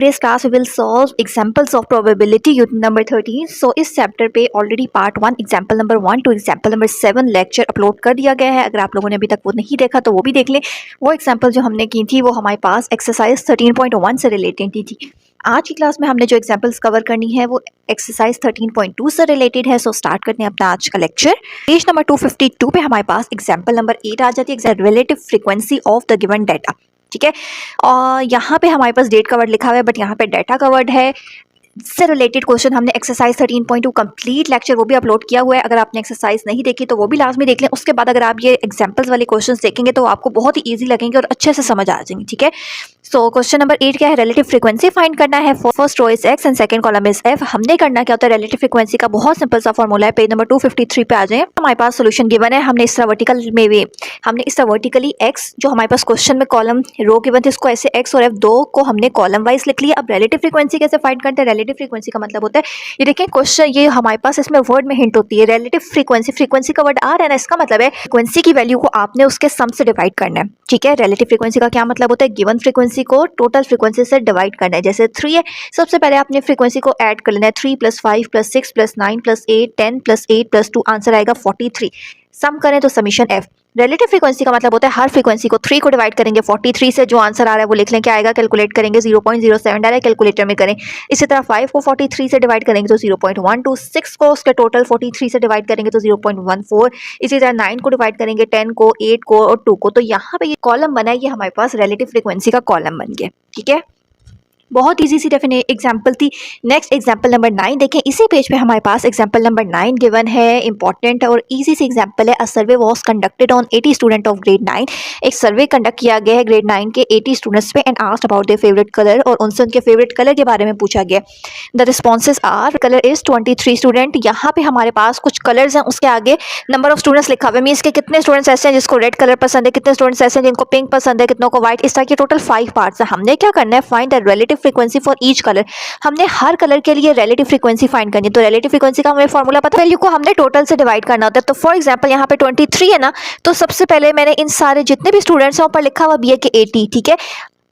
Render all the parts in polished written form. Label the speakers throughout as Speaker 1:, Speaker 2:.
Speaker 1: Today's class we will solve examples of probability unit number 13. So इस chapter पे already part 1 example number 1 to example number 7 lecture upload कर दिया गया है. अगर आप लोगों ने अभी तक वो नहीं देखा तो वो भी देख लें. वो एग्जाम्पल जो हमने की थी वो हमारे पास एक्सरसाइज 13.1 से रिलेटेड थी. आज की क्लास में हमने जो एग्जाम्पल्स कवर करनी है वो एक्सरसाइज 13.2 से रिलेटेड है. सो स्टार्ट करते हैं अपना आज का लेक्चर. पेज नंबर 252 पे हमारे पास एग्जाम्पल नंबर 8 आ जाती है, relative frequency of the given data. ठीक है, और यहाँ पे हमारे पास डेट कवर्ड लिखा हुआ है बट यहाँ पे डाटा कवर्ड है. इससे रिलेटेड क्वेश्चन हमने एक्सरसाइज 13.2 कंप्लीट लेक्चर वो भी अपलोड किया हुआ है. अगर आपने एक्सरसाइज नहीं देखी तो वो भी लास्ट में देख लें. उसके बाद अगर आप ये एग्जांपल्स वाले क्वेश्चंस देखेंगे तो आपको बहुत ही इजी लगेंगे और अच्छे से समझ आ जाएंगे. ठीक है, सो क्वेश्चन नंबर 8 क्या है, रिलेटिव फ्रीक्वेंसी फाइंड करना है. First row is x and second column is f. हमने करना क्या होता है, रिलेटिव फ्रीक्वेंसी का बहुत सिंपल सा फॉर्मूला है. पेज नंबर 253 पे आ जाए. हमारे पास सोल्यूशन गिवन है. हमने इस तरह वर्टिकल में भी हमने इस तरह वर्टिकली एक्स जो हमारे पास क्वेश्चन में कॉलम रो गिवन थे इसको ऐसे एक्स और एफ दो को हमने कॉलम वाइज लिख लिया. अब रिलेटिव फ्रीक्वेंसी कैसे फाइंड करते हैं, रिलेटिव फ्रीक्वेंसी का मतलब होता है, ये देखिए क्वेश्चन, ये हमारे पास इसमें वर्ड में हिंट होती है. रिलेटिव फ्रीक्वेंसी, फ्रीक्वेंसी का वर्ड आ रहा है ना, इसका मतलब है फ्रीक्वेंसी की वैल्यू को आपने उसके सम से डिवाइड करना है. ठीक है, रिलेटिव फ्रीक्वेंसी का क्या मतलब होता है, गिवन फ्रीक्वेंसी को टोटल फ्रीक्वेंसी से डिवाइड करना है. जैसे 3 है, सबसे पहले आपने फ्रीक्वेंसी को ऐड कर लेना है. 3 + 5 + 6 + 9 + 8 10 + 8 + 2 आंसर आएगा 43. सम करें तो समीशन एफ. रिलेटिव फ्रीक्वेंसी का मतलब होता है हर फ्रीक्वेंसी को 3 को डिवाइड करेंगे 43 से, जो आंसर आ रहा है वो लिख लें. क्या आएगा, कैलकुलेट करेंगे 0.07 डायरेक्ट है, कैलकुलेटर में करें. इसी तरह 5 को 43 से डिवाइड करेंगे तो 0.12, 6 को उसके टोटल 43 से डिवाइड करेंगे तो 0.14. इसी तरह 9 को डिवाइड करेंगे 10 को, 8 को और 2 को. तो यहाँ पे ये कॉलम बना है, ये हमारे पास रिलेटिव फ्रीक्वेंसी का कॉलम बन गया. ठीक है, बहुत इजी सी डेफिनेट एग्जाम्पल थी. नेक्स्ट एग्जाम्पल नंबर 9 देखें. इसी पेज पे हमारे पास एग्जाम्पल नंबर 9 गिवन है. इंपॉर्टेंट और इजी सी एग्जाम्पल है. A survey was conducted on 80 student of grade 9. एक सर्वे कंडक्ट किया गया है ग्रेड 9 के 80 स्टूडेंट्स पे and asked about their favourite colour, और उनसे उनके फेवरेट कलर के बारे में पूछा गया. The responses are, colour is 23 student. यहाँ पे हमारे पास कुछ कलर्स हैं, उसके आगे नंबर ऑफ स्टूडेंट्स लिखा हुआ है. मीन्स के कितने स्टूडेंट्स ऐसे हैं जिसको रेड कलर पसंद है, कितने स्टूडेंट्स ऐसे हैं जिनको पिंक पसंद है, कितनों को व्हाइट. इस तरह के टोटल 5 पार्ट्स हैं. हमने क्या करना है, find the relative frequency for each colour. हमने हर कलर के लिए रिलेटिव फ्रीक्वेंसी फाइंड करनी है. तो रिलेटिव फ्रीक्वेंसी का हमें फॉर्मूला पता है, वैल्यू को हमने टोटल से डिवाइड करना होता है. तो फॉर एग्जांपल यहाँ पे 23 है ना, तो सबसे पहले मैंने इन सारे जितने भी स्टूडेंट्स हैं ऊपर लिखा हुआ भी है कि 80. ठीक है,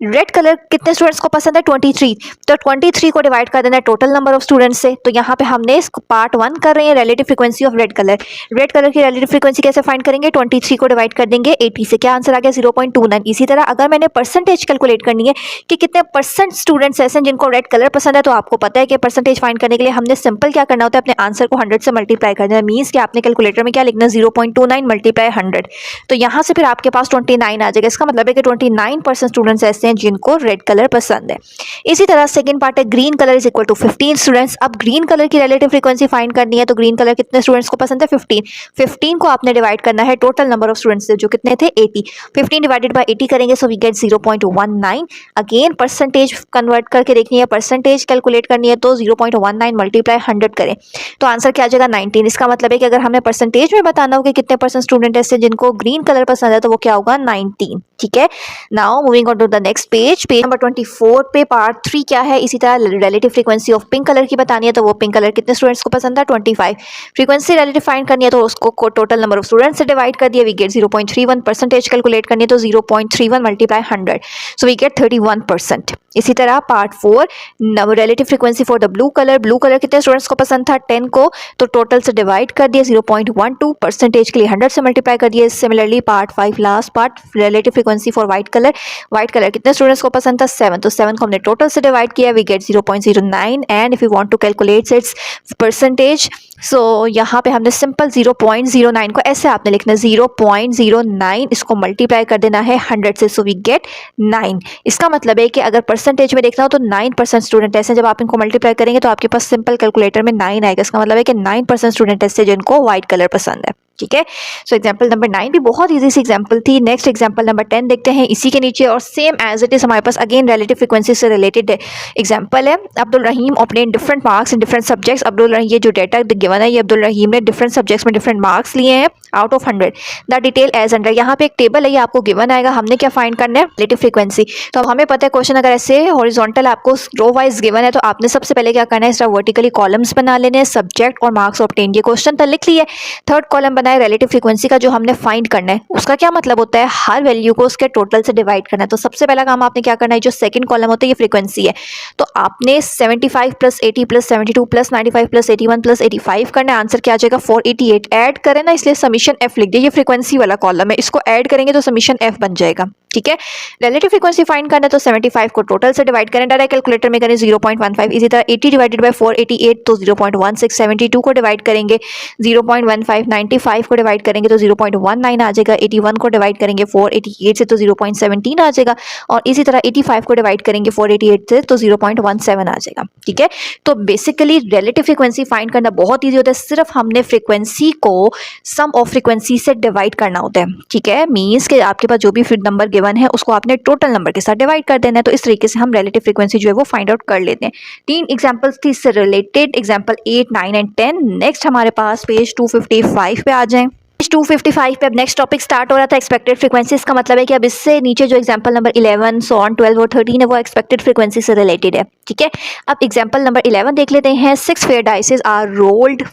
Speaker 1: रेड कलर कितने स्टूडेंट्स को पसंद है, 23. तो 23 को डिवाइड कर देना है टोटल नंबर ऑफ स्टूडेंट्स से. तो यहाँ पे हमने इसको पार्ट 1 कर रहे हैं, relative frequency of red colour. Red colour की रिलेटिव फ्रीक्वेंसी कैसे फाइंड करेंगे, 23 को डिवाइड कर देंगे 80 से. क्या आंसर आ गया, 0.29. इसी तरह अगर मैंने परसेंटेज कैलकुलेट करनी है कि कितने परसेंट स्टूडेंट्स ऐसे हैं जिनको रेड कलर पसंद है, तो आपको पता है कि परसेंटेज फाइंड करने के लिए हमने सिंपल क्या करना होता है, अपने आंसर को 100 से मल्टीप्लाई कर देना. मीन्स कि आपने कैलकुलेटर में क्या लिखना, 0.29 × 100. तो यहाँ से फिर आपके पास 29 आ जाएगा. इसका मतलब है कि 29% स्टूडेंट्स ऐसे हैं जिनको रेड कलर पसंद है. इसी तरह सेकंड पार्ट है, green colour is equal to 15 students. अब ग्रीन कलर की रिलेटिव फ्रीक्वेंसी फाइंड करनी है. तो ग्रीन कलर कितने स्टूडेंट्स को पसंद है, 15. 15 को आपने डिवाइड करना है टोटल नंबर ऑफ स्टूडेंट्स से, जो कितने थे, 80. 15 डिवाइडेड बाय 80 करेंगे so we get 0.19. Again percentage convert करके देखनी है, परसेंटेज कैलकुलेट करनी है. तो 0.19 × 100 करें तो आंसर क्या आ जाएगा, 19. इसका मतलब है कि अगर हमें परसेंटेज में बताना हो कि कितने परसेंट स्टूडेंट ऐसे जिनको ग्रीन कलर पसंद है, तो वो क्या होगा, 19. ठीक है, now moving on to the next page. Page number 24 पे पार्ट 3 क्या है, इसी तरह relative frequency of pink colour की बतानी है. तो वो पिंक कलर कितने स्टूडेंट्स को पसंद है, 25. फ्रीक्वेंसी रिलेटिव फाइंड करनी है तो उसको टोटल नंबर ऑफ स्टूडेंट्स से डिवाइड कर दिया, वी गेट 0.31. परसेंटेज कैलकुलेट करनी है तो 0.31 × 100 सो वी गेट 31%. इसी तरह part 4 relative frequency for the blue colour. Blue colour कितने स्टूडेंट्स को पसंद था, 10 को, तो टोटल से डिवाइड कर दिया 0.12. परसेंटेज के लिए 100 से मल्टीप्लाई कर दिया. Similarly part 5 last part, relative frequency for white colour. White colour कितने स्टूडेंट्स को पसंद था, 7. तो 7 को हमने टोटल से डिवाइड किया, we get 0.09. And if you want to calculate its percentage, so यहाँ पे हमने सिंपल 0.09 को ऐसे आपने लिखना है 0.09, इसको मल्टीप्लाई कर देना है 100 से, सो वी गेट 9. इसका मतलब है कि अगर परसेंटेज में देखना हो तो 9% स्टूडेंट ऐसे, जब आप इनको मल्टीप्लाई करेंगे तो आपके पास सिंपल कैलकुलेटर में 9 आएगा. इसका मतलब है कि 9% स्टूडेंट ऐसे जिनको व्हाइट कलर पसंद है. ठीक है, सो एग्जाम्पल नंबर 9 भी बहुत इजी सी एग्जाम्पल थी. नेक्स्ट एग्जाम्पल नंबर 10 देखते हैं. इसी के नीचे और सेम एज इट इज हमारे पास अगेन रिलेटिव फ्रीक्वेंसी से रिलेटेड एग्जाम्पल है. Abdul Rahim obtain different marks in different subjects. Abdul Rahim, ये जो डेटा गिवन है, ये अब्दुल रहीम ने डिफरेंट सब्जेक्ट्स में डिफरेंट मार्क्स लिए हैं out of 100. The detail as under. यहाँ पे एक टेबल है, ये आपको गिवन आएगा. हमने क्या फाइंड करना है, रिलेटिव फ्रीक्वेंसी. तो अब हमें पता है क्वेश्चन अगर ऐसे हॉरिजॉन्टल आपको रो वाइज गिवन है तो आपने सबसे पहले क्या करना है, इस तरह वर्टिकली कॉलम्स बना लेने हैं, सब्जेक्ट और मार्क्स ऑब्टेन. ये क्वेश्चन तो लिख लिए. थर्ड कॉलम करना है रिलेटिव फ्रीक्वेंसी का जो हमने फाइंड करना है उसका क्या मतलब होता है, हर वैल्यू को उसके टोटल से डिवाइड करना है। तो सबसे पहला काम आपने क्या करना है, जो सेकंड कॉलम होता है ये फ्रीक्वेंसी है, तो आपने 75 plus 80 plus 72 plus 95 plus 81 plus 85 करना है। आंसर क्या आ जाएगा 488। ऐड करें ना, इसलिए समीशन एफ लिख दिया, ये फ्रीक्वेंसी वाला कॉलम है, इसको ऐड करेंगे तो समीशन एफ बन जाएगा। ठीक है, रिलेटिव फ्रीक्वेंसी फाइंड करना है तो 75 को टोटल से डिवाइड करें, डायरेक्ट कैलकुलेटर में करें 0.15। इसी तरह 80 डिवाइडेड बाय 488 तो 0.16, 72 को डिवाइड करेंगे 0.15, 95 को डिवाइड करेंगे तो 0.19 आ जाएगा, 81 को डिवाइड करेंगे 488 से तो 0.17 आ जाएगा, और इसी तरह 85 को डिवाइड करेंगे 488 से तो 0.17 आ जाएगा। ठीक है, तो बेसिकली रिलेटिव फ्रीक्वेंसी फाइंड करना बहुत ईजी होता है, सिर्फ हमने फ्रीक्वेंसी को सम ऑफ फ्रीक्वेंसी से डिवाइड करना होता है। ठीक है, मीन्स के आपके पास जो भी नंबर गिवन है उसको आपने टोटल नंबर के साथ डिवाइड कर देना है। तो इस तरीके से हम रिलेटिव फ्रीक्वेंसी जो है वो फाइंड आउट कर लेते हैं। 3 एग्जांपल्स थी इससे रिलेटेड, एग्जांपल 8, 9 एंड 10। नेक्स्ट हमारे पास पेज 255 पे आ जाएं। 255 पे अब नेक्स्ट टॉपिक स्टार्ट हो रहा था एक्सपेक्टेड फ्रीक्वेंसी। इसका मतलब है कि अब इससे नीचे जो एग्जांपल नंबर 11, सो ऑन 12 और 13 है वो एक्सपेक्टेड फ्रीक्वेंसी से रिलेटेड है। ठीक है, अब एग्जांपल नंबर 11 देख लेते हैं। 6 fair dices are rolled,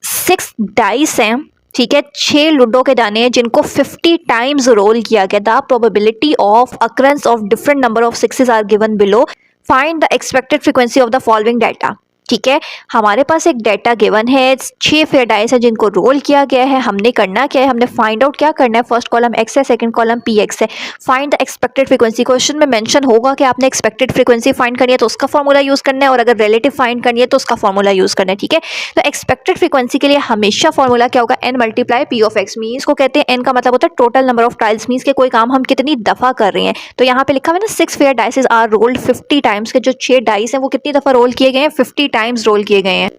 Speaker 1: 6 dice हैं, ठीक है, 6 लूडो के दाने हैं जिनको 50 टाइम्स रोल किया गया। The probability of occurrence of different number of sixes are given below, find the expected frequency of the following data. ठीक है, हमारे पास एक डाटा गिवन है, 6 फेयर डाइस है जिनको रोल किया गया है। हमने करना क्या है, हमने फाइंड आउट क्या करना है, फर्स्ट कॉलम एक्स है, सेकंड कॉलम पी एक्स है, find the expected frequency. Question में मेंशन होगा कि आपने एक्सपेक्टेड फ्रीक्वेंसी फाइंड करनी है तो उसका फॉर्मूला यूज करना है, और अगर रिलेटिव फाइंड करनी है तो उसका फॉर्मूला यूज करना है। ठीक है, तो एक्सपेक्टेड फ्रीक्वेंसी के लिए हमेशा फॉर्मूला क्या होगा, n multiply p of x. Means को कहते हैं एन का मतलब होता है total number of trials, means के कोई काम हम कितनी दफा कर रहे हैं। तो यहाँ पे लिखा हुआ है ना 6 fair dices are rolled 50 times, के जो 6 डाइस हैं वो कितनी दफा रोल किए गए हैं, 50 टाइम्स रोल किए गए हैं।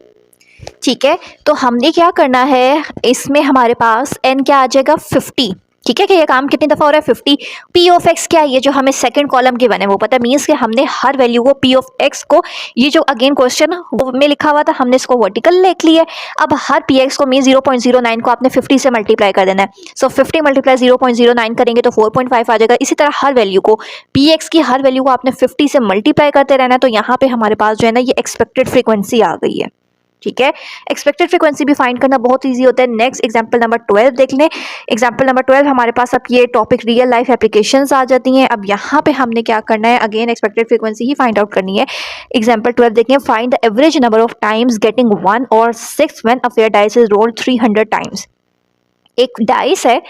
Speaker 1: ठीक है, तो हमने क्या करना है, इसमें हमारे पास n क्या आ जाएगा 50। ठीक है, कि ये काम कितनी दफा हो रहा है 50। p ऑफ x क्या है, ये जो हमें सेकंड कॉलम के बने वो पता है, मीन्स कि हमने हर वैल्यू को p ऑफ x को, ये जो अगेन क्वेश्चन में लिखा हुआ था हमने इसको वर्टिकल लिख लिया है। अब हर px को मीन 0.09 को आपने 50 से मल्टीप्लाई कर देना है। सो 50 मल्टीप्लाई 0.09 करेंगे तो 4.5 आ जाएगा। इसी तरह हर वैल्यू को, px की हर वैल्यू को आपने 50 से मल्टीप्लाई करते रहना है। तो यहाँ पे हमारे पास जो है ना ये एक्सपेक्टेड फ्रीक्वेंसी आ गई है। ठीक है, एक्सपेक्टेड फ्रीक्वेंसी भी फाइंड करना बहुत इजी होता है। नेक्स्ट एग्जांपल नंबर 12 देख लें। एग्जांपल नंबर 12 हमारे पास अब ये टॉपिक रियल लाइफ एप्लीकेशंस आ जाती हैं। अब यहाँ पे हमने क्या करना है, अगेन एक्सपेक्टेड फ्रीक्वेंसी ही फाइंड आउट करनी है। एग्जांपल 12 देखें, find the average number of times getting 1 और 6 when a fair dice is rolled 300 times. एक डाइस है,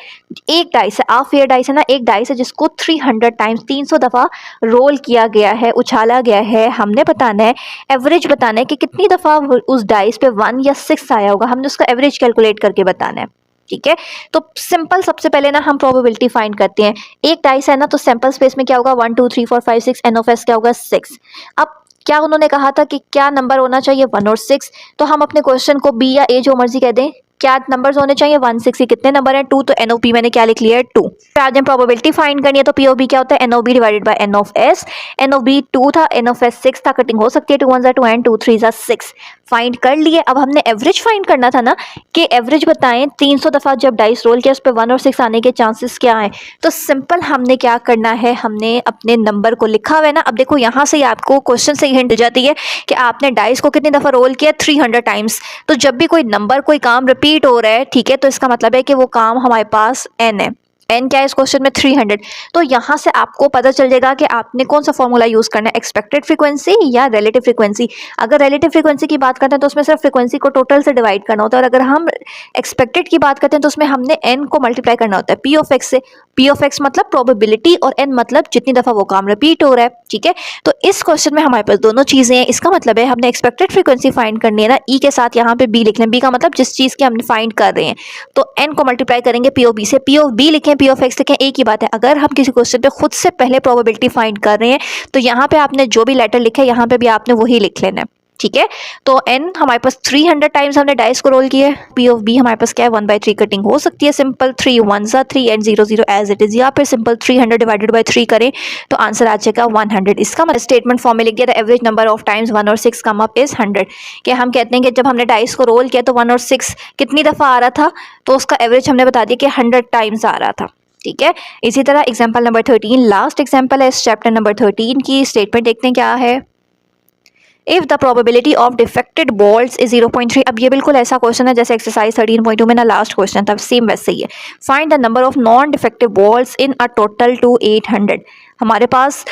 Speaker 1: आ फेयर डाइस है ना, एक डाइस है जिसको 300 टाइम्स 300 दफ़ा रोल किया गया है, उछाला गया है। हमने बताना है, एवरेज बताना है कि कितनी दफ़ा उस डाइस पे 1 या 6 आया होगा, हमने उसका एवरेज कैलकुलेट करके बताना है। ठीक है, तो सिंपल सबसे पहले ना हम प्रोबेबिलिटी फाइंड करते हैं। एक डाइस है ना, तो सैंपल स्पेस में क्या होगा 1 2 3 4 5 6, एन ऑफ एस क्या होगा 6। अब क्या उन्होंने कहा था कि क्या नंबर होना चाहिए 1 और 6, तो हम अपने क्वेश्चन को बी या ए जो मर्जी कह दें, क्या नंबर्स होने चाहिए 1 6 के कितने नंबर हैं 2, तो एन ओ पी मैंने क्या लिख लिया है 2। आज हम प्रोबेबिलिटी फाइंड करनी है तो पी ओ बी क्या होता है n o b divided by n of s. N o b 2 था, एन ऑफ एस 6 था, कटिंग हो सकती है 2 1 2 एंड 2 3 6। फाइंड कर लिए। अब हमने एवरेज फाइंड करना था ना, कि एवरेज बताएं 300 दफ़ा जब डाइस रोल किया उस पर 1 और 6 आने के चांसेस क्या हैं। तो सिंपल हमने क्या करना है, हमने अपने नंबर को लिखा हुआ है ना। अब देखो यहाँ से आपको क्वेश्चन से ही हिंट जाती है कि आपने डाइस को कितनी दफ़ा रोल किया 300 टाइम्स। तो जब भी कोई नंबर कोई काम रिपीट हो रहा है, ठीक है, तो इसका मतलब है कि वो काम हमारे पास n है। n क्या है इस क्वेश्चन में 300। तो यहाँ से आपको पता चल जाएगा कि आपने कौन सा फॉर्मूला यूज करना है, एक्सपेक्टेड फ्रीक्वेंसी या रिलेटिव फ्रीक्वेंसी। अगर रिलेटिव फ्रीक्वेंसी की बात करते हैं तो उसमें सिर्फ फ्रीक्वेंसी को टोटल से डिवाइड करना होता है, और अगर हम एक्सपेक्टेड की बात करते हैं तो उसमें हमने n को मल्टीप्लाई करना होता है p ऑफ x से। p ऑफ x मतलब प्रोबेबिलिटी और n मतलब जितनी दफा वो काम रिपीट हो रहा है। ठीक है, तो इस क्वेश्चन में हमारे पास दोनों चीजें हैं। इसका मतलब है हमने एक्सपेक्टेड फ्रीक्वेंसी फाइंड करनी है ना, e के साथ यहाँ पे b लिख लें। b का मतलब जिस चीज की हमने फाइंड कर रहे हैं, तो n को मल्टीप्लाई करेंगे p ऑफ b से, p ऑफ b लिखें, p ऑफ x लिखें, एक ही बात है। अगर हम किसी क्वेश्चन पे खुद से पहले प्रोबेबिलिटी फाइंड कर रहे हैं तो यहाँ पे आपने जो भी लेटर लिखे यहाँ पे भी आपने वही लिख लेना है। ठीक है, तो n हमारे पास 300 टाइम्स हमने डाइस को रोल किया है। p ऑफ b हमारे पास क्या है 1/3 कटिंग हो सकती है, simple 3 1 3 and 0 0 as it is, या फिर सिंपल 300 डिवाइडेड बाय 3 करें तो आंसर आ जाएगा 100। इसका मतलब स्टेटमेंट फॉर्म में लिख दिया था, एवरेज नंबर ऑफ टाइम्स 1 और 6 कम अप इज 100। कि हम कहते हैं कि जब हमने डाइस को रोल किया तो 1 और 6 कितनी दफ़ा आ रहा था, तो उसका एवरेज हमने बता दिया कि 100 टाइम्स आ रहा था। ठीक है, इसी तरह एग्जाम्पल नंबर 13 लास्ट एग्जाम्पल है इस चैप्टर नंबर 13 की। स्टेटमेंट देखते हैं क्या है। If the probability of defected balls is 0.3। अब ये बिल्कुल ऐसा क्वेश्चन है जैसे एक्सरसाइज 13.2 में ना लास्ट क्वेश्चन था, सेम वैसे ही है। Find the number of non defective balls in a total two 800। हमारे पास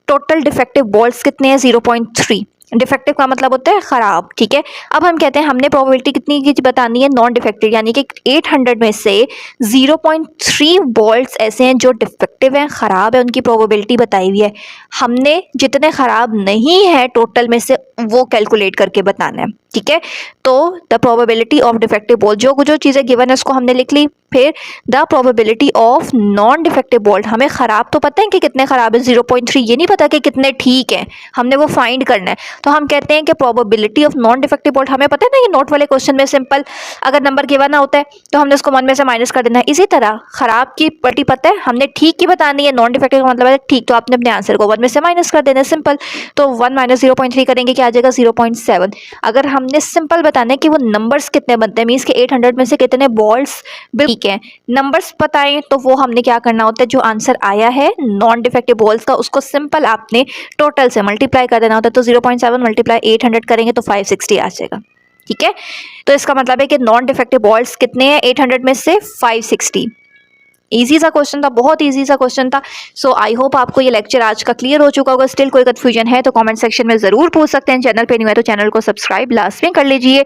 Speaker 1: टोटल डिफेक्टिव बॉल्स कितने हैं, 0.3। डिफेक्टिव का मतलब होता है खराब, ठीक है। अब हम कहते हैं हमने प्रोबेबिलिटी कितनी की बतानी है, नॉन डिफेक्टिव, यानी कि 800 में से 0.3 बॉल्स ऐसे हैं जो डिफेक्टिव हैं, खराब है, उनकी प्रोबेबिलिटी बताई हुई है। हमने जितने खराब नहीं है टोटल में से वो कैलकुलेट करके बताना है, ठीक है। तो the probability of defective ball, जो चीज़ें गिवन है उसको हमने लिख ली। फिर the probability of non defective ball, हमें ख़राब तो पता है कि कितने ख़राब है 0.3, ये नहीं पता कि कितने ठीक हैं, हमने वो फाइंड करना है। तो हम कहते हैं कि probability of non defective ball, हमें पता है ना ये नोट वाले क्वेश्चन में सिंपल अगर नंबर गिवन ना होता है तो हमने उसको 1 में से माइनस कर देना है। इसी तरह ख़राब की पट्टी पता है, हमने ठीक की बतानी है, नॉन डिफेक्टिव का मतलब है ठीक, तो आपने अपने आंसर को 1 में से माइनस कर देना है, सिंपल। तो 1 माइनस 0.3 करेंगे क्या आ जाएगा, 0.7। अगर हमने सिंपल बताना है कि वो नंबर्स कितने बनते हैं, मीन्स के 800 में से कितने बॉल्स ठीक है, नंबर्स बताएं, तो वो हमने क्या करना होता है, जो आंसर आया है नॉन डिफेक्टिव बॉल्स का उसको सिंपल आपने टोटल से मल्टीप्लाई कर देना होता है। तो 0.7 मल्टीप्लाई 800 करेंगे तो 560 आ जाएगा, ठीक है। तो इसका मतलब है कि नॉन डिफेक्टिव बॉल्स कितने हैं 800 में से 560। इजी सा क्वेश्चन था, बहुत इजी सा क्वेश्चन था। सो आई होप आपको ये लेक्चर आज का क्लियर हो चुका होगा। स्टिल कोई कंफ्यूजन है तो कमेंट सेक्शन में ज़रूर पूछ सकते हैं। चैनल पे नहीं है तो चैनल को सब्सक्राइब लास्ट में कर लीजिए।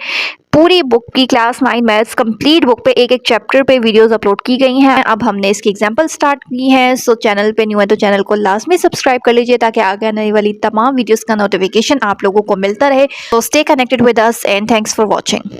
Speaker 1: पूरी बुक की क्लास 9 मैथ्स कंप्लीट बुक पे एक एक चैप्टर पे वीडियोस अपलोड की गई हैं। अब हमने इसकी एग्जांपल स्टार्ट की हैं। सो चैनल पे न्यू है तो चैनल को लास्ट में सब्सक्राइब कर लीजिए ताकि आगे आने वाली तमाम वीडियोस का नोटिफिकेशन आप लोगों को मिलता रहे। तो stay connected with us and thanks for watching.